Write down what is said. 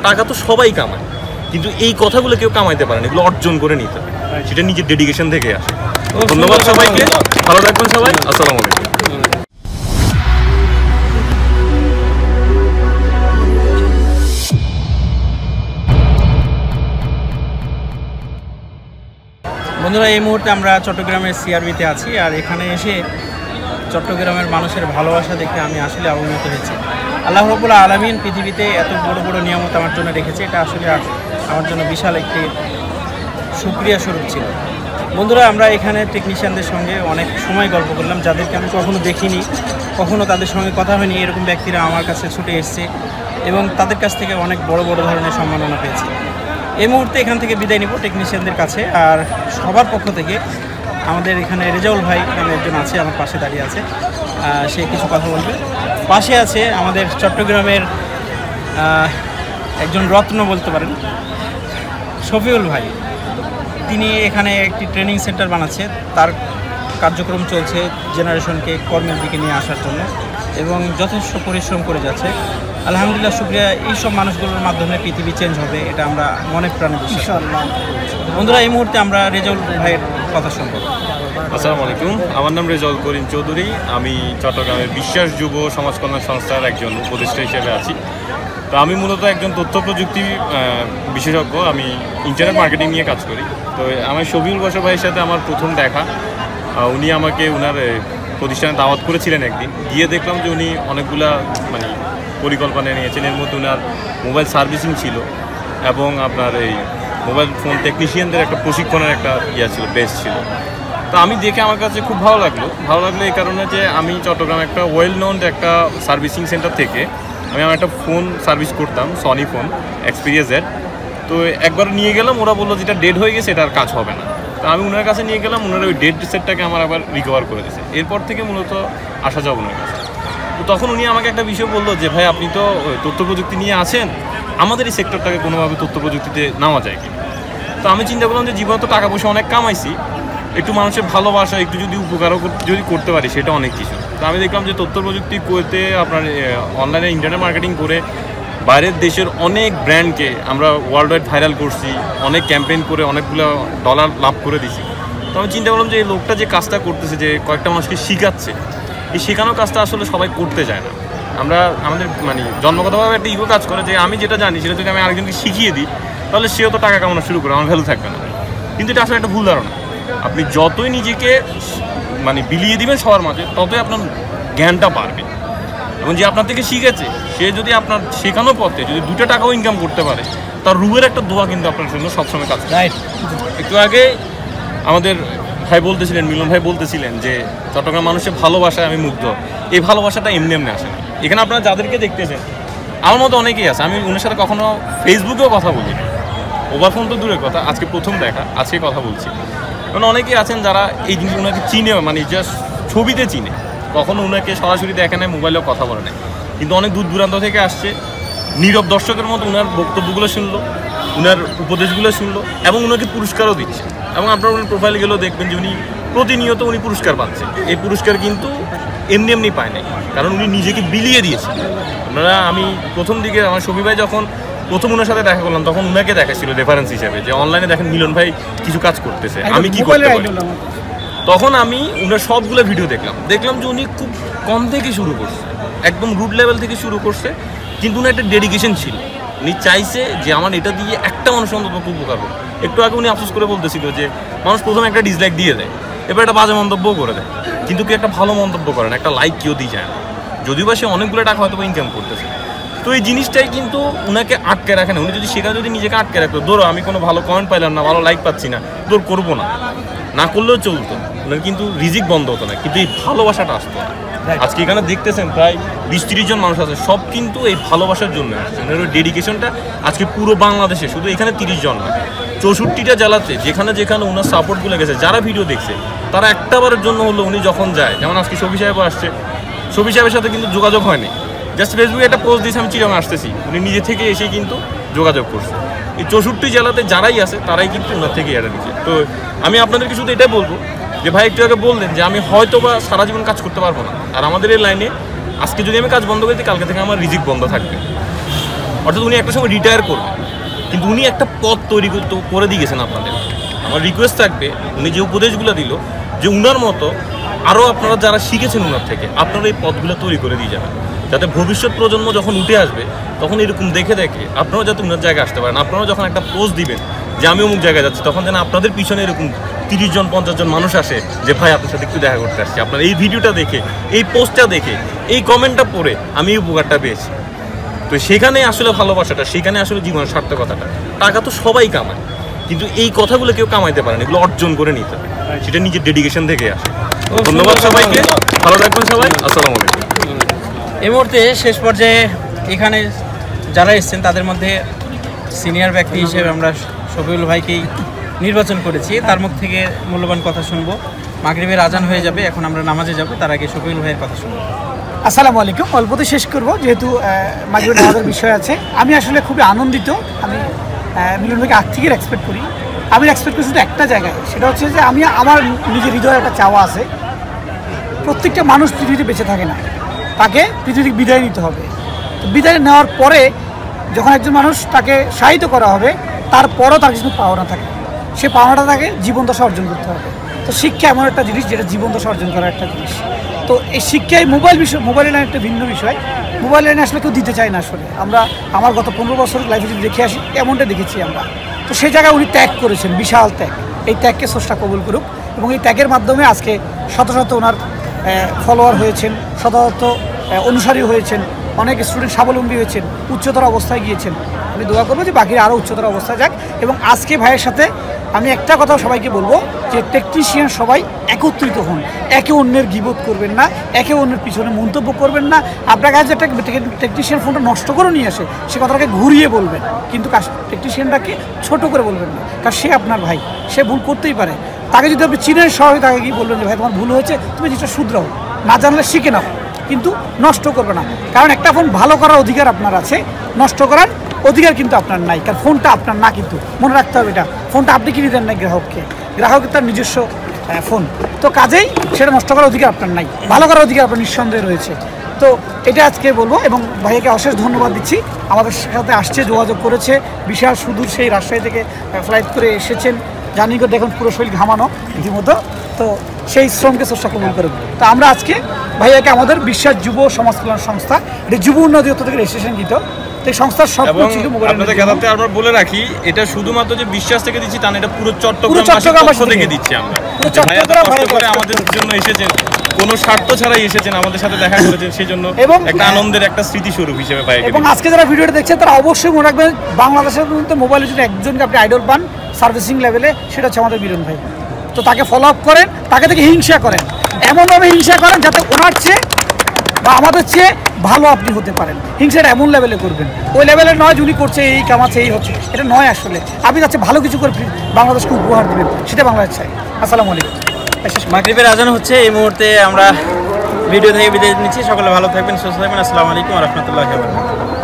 টাকা তো সবাই কামায়, কিন্তু এই কথাগুলো কেউ কামাইতে পারে না, এগুলো অর্জন করে নিতে হয়, সেটা নিজের ডেডিকেশন থেকে আসে। ধন্যবাদ সবাইকে, ভালো থাকবেন সবাই, আসসালামু আলাইকুম। বন্ধুরা, এই মুহূর্তে আমরা চট্টগ্রামের সিআরবিতে আছি, আর এখানে এসে চট্টগ্রামের মানুষের ভালোবাসা দেখে আমি আসলে অবগত হয়েছি। আল্লাহ রাব্বুল আলামিন পৃথিবীতে এত বড় বড় নিয়ামত আমার জন্য রেখেছে, এটা আসলে আমার জন্য বিশাল একটি শুকরিয়া স্বরূপ ছিল। বন্ধুরা, আমরা এখানে টেকনিশিয়ানদের সঙ্গে অনেক সময় গল্প করলাম, যাদেরকে আমি কখনো দেখিনি, কখনো তাদের সঙ্গে কথা হয়নি, এরকম ব্যক্তিরা আমার কাছে ছুটে এসছে এবং তাদের কাছ থেকে অনেক বড় বড় ধরনের সম্মাননা পেয়েছি। এই মুহূর্তে এখান থেকে বিদায় নিব টেকনিশিয়ানদের কাছে, আর সবার পক্ষ থেকে আমাদের এখানে রেজাউল ভাই নামে একজন আছে, আমার পাশে দাঁড়িয়ে আছে, সে কিছু কথা বলবে। পাশে আছে আমাদের চট্টগ্রামের একজন রত্ন বলতে পারেন, শফিউল ভাই। তিনি এখানে একটি ট্রেনিং সেন্টার বানাচ্ছে, তার কার্যক্রম চলছে জেনারেশনকে কর্মের দিকে নিয়ে আসার জন্য এবং যথেষ্ট পরিশ্রম করে যাচ্ছে। আলহামদুলিল্লাহ, শুকরিয়া। এইসব মানুষগুলোর মাধ্যমে পৃথিবী চেঞ্জ হবে, এটা আমরা মনে প্রাণে বিশ্বাস। বন্ধুরা, এই মুহূর্তে আমরা রেজাউল ভাইয়ের কথা শুনবো। আসসালামু আলাইকুম, আমার নাম রেজাউল করিম চৌধুরী। আমি চট্টগ্রামের বিশ্বাস যুব সমাজ কল্যাণ সংস্থার একজন উপদেষ্টা হিসেবে আছি। তো আমি মূলত একজন তথ্য প্রযুক্তি বিশেষজ্ঞ, আমি ইন্টারনেট মার্কেটিং নিয়ে কাজ করি। তো আমার শফিউল ভাইয়ের সাথে আমার প্রথম দেখা, উনি আমাকে ওনার প্রতিষ্ঠানে দাওয়াত করেছিলেন একদিন, গিয়ে দেখলাম যে উনি অনেকগুলা পরিকল্পনা নিয়েছেন। এর মধ্যে ওনার মোবাইল সার্ভিসিং ছিল এবং আপনার এই মোবাইল ফোন টেকনিশিয়ানদের একটা প্রশিক্ষণের একটা ছিল, বেস ছিল। তো আমি দেখে আমার কাছে খুব ভালো লাগলো এই কারণে যে আমি চট্টগ্রামে একটা ওয়েল নোন একটা সার্ভিসিং সেন্টার থেকে আমি আমার একটা ফোন সার্ভিস করতাম, সনি ফোন এক্সপিরিয়েন্সের। তো একবার নিয়ে গেলাম, ওরা বললো যেটা ডেড হয়ে গেছে, এটা আর কাজ হবে না। তো আমি ওনার কাছে নিয়ে গেলাম, ওনার ওই ডেড সেটটাকে আমার আবার রিকভার করে দিয়েছে। এরপর থেকে মূলত আসা যাওয়া ওনার কাছে। তো তখন উনি আমাকে একটা বিষয় বললো যে, ভাই আপনি তো তথ্য প্রযুক্তি নিয়ে আছেন, আমাদের এই সেক্টরটাকে কোনোভাবে তথ্য প্রযুক্তিতে নেওয়া যায় কি? তো আমি চিন্তা করলাম যে জীবনে তো টাকা পয়সা অনেক কামাইছি, একটু মানুষের ভালোবাসা, একটু যদি উপকারও যদি করতে পারি, সেটা অনেক কিছু। তো আমি দেখলাম যে তথ্য প্রযুক্তি করতে আপনার অনলাইনে ইন্টারনেট মার্কেটিং করে বাইরের দেশের অনেক ব্র্যান্ডকে আমরা ওয়ার্ল্ড ওয়াইড ভাইরাল করছি, অনেক ক্যাম্পেইন করে অনেকগুলো ডলার লাভ করে দিছি। তো আমি চিন্তা করলাম যে এই লোকটা যে কাজটা করতেছে, যে কয়েকটা মানুষকে শিখাচ্ছে, এই শেখানোর কাজটা আসলে সবাই করতে চায় না। আমরা আমাদের জন্মগতভাবে একটা ইগো কাজ করে যে আমি যেটা জানি সেটা যদি আমি আরেকজনকে শিখিয়ে দিই, তাহলে সেও তো টাকা কামানো শুরু করে, আমার ভ্যালু থাকবে না। কিন্তু এটা আসলে একটা ভুল ধারণা। আপনি যতই নিজেকে বিলিয়ে দিবেন সবার মাঝে, ততই আপনার জ্ঞানটা বাড়বে। এবং যে আপনার থেকে শিখেছে, সে যদি আপনার শেখানো পথে যদি 2 টাকাও ইনকাম করতে পারে, তার রুহের একটা দোয়া কিন্তু আপনার জন্য সবসময় কাজ। একটু আগে আমাদের ভাই বলতেছিলেন, মিলন ভাই বলতেছিলেন যে চট্টগ্রাম মানুষের ভালোবাসায় আমি মুগ্ধ। এই ভালোবাসাটা এমনি আসে না। এখানে আপনারা যাদেরকে দেখতেছেন, আমার মতো অনেকেই আছে, আমি ওনার সাথে কখনো ফেসবুকেও কথা বলি, ওভার ফোন তো দূরের কথা, আজকে প্রথম দেখা, আজকে কথা বলছি। কারণ অনেকেই আছেন যারা এই জিনিস ওনাকে চিনে, জাস্ট ছবিতে চিনে, কখনো ওনাকে সরাসরি দেখে নেয়, মোবাইলেও কথা বলে নেয়, কিন্তু অনেক দূর দূরান্ত থেকে আসছে, নীরব দর্শকের মতো ওনার বক্তব্যগুলো শুনলো, ওনার উপদেশগুলো শুনলো এবং ওনাকে পুরস্কারও দিচ্ছে। এবং আপনার ওনার প্রোফাইলে গেলেও দেখবেন যে উনি প্রতিনিয়ত পুরস্কার পাচ্ছেন। এই পুরস্কার কিন্তু এমনি পায় নাই, কারণ উনি নিজেকে বিলিয়ে দিয়েছেন। আপনারা, আমি প্রথম দিকে আমার শফি ভাই যখন প্রথম ওনার সাথে দেখা করলাম, তখন ওনাকে দেখাচ্ছিল রেফারেন্স হিসেবে, যে অনলাইনে দেখেন মিলন ভাই কিছু কাজ করতেছে, আমি কি করতে পারি। তখন আমি ওনার সবগুলো ভিডিও দেখলাম যে উনি খুব কম থেকে শুরু করছে, একদম রুট লেভেল থেকে শুরু করছে, কিন্তু উনি একটা ডেডিকেশন ছিল। উনি চাইছে যে আমার এটা দিয়ে একটা মানুষ অন্তত উপকার হোক। একটু আগে উনি আফসোস করে বলতেছিল যে মানুষ প্রথমে একটা ডিসলাইক দিয়ে দেয়, এবার একটা বাজে মন্তব্যও করে দেয়, কিন্তু কেউ একটা ভালো মন্তব্য করে না, একটা লাইক কেউ দিয়ে যায় না, যদিও বা সে অনেকগুলো টাকা হয়তো ইনকাম করতেছে। তো এই জিনিসটাই কিন্তু ওনাকে আটকে রাখে না। উনি যদি সেখানে যদি নিজেকে আটকে রাখতো, ধরো আমি কোনো ভালো কমেন্ট পাইলাম না, ভালো লাইক পাচ্ছি না, তোর করবো না করলেও চলতো, ওনার কিন্তু রিজিক বন্ধ হতো না, কিন্তু এই ভালোবাসাটা আসতো না। আজকে এখানে দেখতেছেন প্রায় 20-30 জন মানুষ আছে, সব কিন্তু এই ভালোবাসার জন্য আসছে। ওনার ওই ডেডিকেশনটা আজকে পুরো বাংলাদেশে, শুধু এখানে 30 জন না, 64টা জেলাতে যেখানে ওনার সাপোর্টগুলো গেছে, যারা ভিডিও দেখছে, তারা একটাবারের জন্য হলো উনি যখন যায়, যেমন আজকে শফি সাহেবও আসছে, শফি সাহেবের সাথে কিন্তু যোগাযোগ হয়নি, জাস্ট ফেসবুকে একটা পোস্ট দিয়েছে আমি চিরং আসতেছি, উনি নিজে থেকে এসে কিন্তু যোগাযোগ করছে। এই 64 জেলাতে যারাই আছে তারাই কিন্তু ওনার থেকে এটা দিচ্ছে। তো আমি আপনাদেরকে শুধু এটাই বলবো যে ভাই একটু আগে বললেন যে আমি হয়তো বা সারা জীবন কাজ করতে পারবো না, আর আমাদের এই লাইনে আজকে যদি আমি কাজ বন্ধ করে দিই, কালকে থেকে আমার রিজিক বন্ধ থাকবে। অর্থাৎ উনি একটা সময় রিটায়ার করবেন, কিন্তু উনি একটা পথ তৈরি করে দিয়ে গেছেন আপনাদের। আমার রিকোয়েস্ট থাকবে, উনি যে উপদেশগুলো দিল, যে উনার মতো আরও আপনারা যারা শিখেছেন উনার থেকে, আপনারা এই পথগুলো তৈরি করে দিয়ে যাবেন, যাতে ভবিষ্যৎ প্রজন্ম যখন উঠে আসবে তখন এরকম দেখে দেখে আপনারাও যাতে উনার জায়গায় আসতে পারেন। আপনারাও যখন একটা পোস্ট দিবেন যে আমি অমুক জায়গায় যাচ্ছি, তখন যেন আপনাদের পিছনে এরকম 30 জন 50 জন মানুষ আসে যে ভাই আপনার সাথে একটু দেখা করতে আসছি, আপনার এই ভিডিওটা দেখে, এই পোস্টটা দেখে, এই কমেন্টটা পড়ে আমি এই উপকারটা পেয়েছি। তো সেখানে আসলে ভালোবাসাটা, সেখানে আসলে জীবনের সার্থকতাটা। টাকা তো সবাই কামায়, কিন্তু এই কথাগুলো কেউ কামাইতে পারে না, এগুলো অর্জন করে নিতে হবে, সেটা নিজের ডেডিকেশন থেকে আসে। ধন্যবাদ সবাইকে, ভালো থাকবেন সবাই, আসসালামু আলাইকুম। এই মুহূর্তে শেষ পর্যায়ে এখানে যারা এসেছেন তাদের মধ্যে সিনিয়র ব্যক্তি হিসেবে আমরা শফিউল ভাইকেই নির্বাচন করেছি, তার মুখ থেকে মূল্যবান কথা শুনবো। মাগরিবের আজান হয়ে যাবে, এখন আমরা নামাজে যাব, তার আগে শফিউল ভাইয়ের কথা শুনবো। আসসালামু আলাইকুম। অল্পতে শেষ করব, যেহেতু মাগরিবের নামাজের বিষয় আছে। আমি আসলে খুবই আনন্দিত। আমি মিলন ভাইকে আগ থেকে এক্সপেক্ট করি। আমি এক্সপেক্ট করি শুধু একটা জায়গায়, সেটা হচ্ছে যে আমি আমার নিজের হৃদয়ে একটা চাওয়া আছে, প্রত্যেকটা মানুষ পৃথিবীতে বেঁচে থাকে না, তাকে পৃথিবী থেকে বিদায় নিতে হবে। তো বিদায় নেওয়ার পরে যখন একজন মানুষ তাকে শায়িত করা হবে, তারপরও তার কিছু পাওনা থাকে, সে পাওনাটা তাকে জীবন দশা অর্জন করতে হবে। তো শিক্ষা এমন একটা জিনিস যেটা জীবন দশা অর্জন করার একটা জিনিস। তো এই শিক্ষায় মোবাইল লাইন একটা ভিন্ন বিষয়। মোবাইল লাইনে আসলে কেউ দিতে চায় না। আসলে আমার গত 15 বছর লাইফে যদি দেখে আসি, এমনটা দেখেছি আমরা। তো সেই জায়গায় উনি ত্যাগ করেছেন, বিশাল ত্যাগ। এই ত্যাগকে স্রষ্টা কবুল করুক, এবং এই ত্যাগের মাধ্যমে আজকে শত শত ওনার ফলোয়ার হয়েছেন, শত শত অনুসারী হয়েছেন, অনেক স্টুডেন্ট স্বাবলম্বী হয়েছেন, উচ্চতর অবস্থায় গিয়েছেন। আমি দোয়া করবো যে বাকিরা আরও উচ্চতর অবস্থায় যাক। এবং আজকে ভাইয়ের সাথে আমি একটা কথা সবাইকে বলবো, যে টেকনিশিয়ান সবাই একত্রিত হন, একে অন্যের গীবত করবেন না, একে অন্যের পিছনে মন্তব্য করবেন না। আপনার কাছে একটা টেকনিশিয়ান ফোনটা নষ্ট করে নিয়ে আসে, সে কথাটাকে ঘুরিয়ে বলবেন, কিন্তু টেকনিশিয়ানটাকে ছোট করে বলবেন না, কারণ সে আপনার ভাই, সে ভুল করতেই পারে। তাকে যদি আপনি চিনেন সবাই, তাকে কি বলবেন যে ভাই তোমার ভুল হয়েছে, তুমি যেটা শুধরাও, না জানলে শিখে নাও, কিন্তু নষ্ট করবে না। কারণ একটা ফোন ভালো করার অধিকার আপনার আছে, নষ্ট করার অধিকার কিন্তু আপনার নাই। কারণ ফোনটা আপনার না, কিন্তু মনে রাখতে হবে এটা, ফোনটা আপনি কিনে দেন না গ্রাহককে, গ্রাহকের তার নিজস্ব ফোন। তো কাজেই সেটা নষ্ট করার অধিকার আপনার নাই, ভালো করার অধিকার আপনার নিঃসন্দেহে রয়েছে। তো এটা আজকে বলবো, এবং ভাইয়াকে অশেষ ধন্যবাদ দিচ্ছি। আমাদের সাথে আসছে, যোগাযোগ করেছে, বিশাল সুদূর সেই রাজশাহী থেকে ফ্লাইট করে এসেছেন, জানি করে দেখুন পুরো শরীর ঘামানো রীতিমতো। তো সেই শ্রমকে স্রষ্টা কবুল করুন। তো আমরা আজকে ভাইয়াকে আমাদের বিশ্বাস যুব সমাজ কল্যাণ সংস্থা, এটা যুব উন্নতি থেকে রেজিস্ট্রেশন দিত, এই সংস্থার সব কিছু আপনাদের গাদাতে আমরা বলে রাখি, এটা শুধুমাত্র যে বিশ্বাস থেকে দিচ্ছি তা না, এটা পুরো চট্টগ্রাম থেকে দিচ্ছি আমরা। কষ্ট করে আমাদের জন্য এসেছেন, কোনো স্বার্থ ছাড়াই এসেছেন, আমাদের সাথে দেখা করেছেন, সেই জন্য একটা আনন্দের একটা স্মৃতিস্বরূপ হিসেবে পাই। এবং আজকে যারা ভিডিওটা দেখছেন তারা অবশ্যই মনে রাখবেন, বাংলাদেশের মধ্যে মোবাইলে যদি একজনকে আপনি আইডল পান সার্ভিসিং লেভেলে, সেটা হচ্ছে আমাদের মিলন ভাই। তো তাকে ফলো আপ করেন, তাকে থেকে হিংসা করেন, এমনভাবে হিংসা করেন যাতে ওনার চেয়ে বা আমাদের চেয়ে ভালো আপনি হতে পারেন। হিংসাটা এমন লেভেলে করবেন, ওই লেভেলে নয় উনি করছে, এই কামাচ্ছে, এই হচ্ছে, এটা নয়। আসলে আপনি যাচ্ছে ভালো কিছু করে বাংলাদেশকে উপহার দেবেন, সেটা বাংলাদেশ চাই। আসসালামু আলাইকুম। মাগরিবের আজান হচ্ছে, এই মুহূর্তে আমরা ভিডিও থেকে বিদায় নিচ্ছি। সকলে ভালো থাকবেন, সুস্থ থাকবেন। আসসালামু আলাইকুম ওয়া রাহমাতুল্লাহি ওয়া বারাকাতুহু।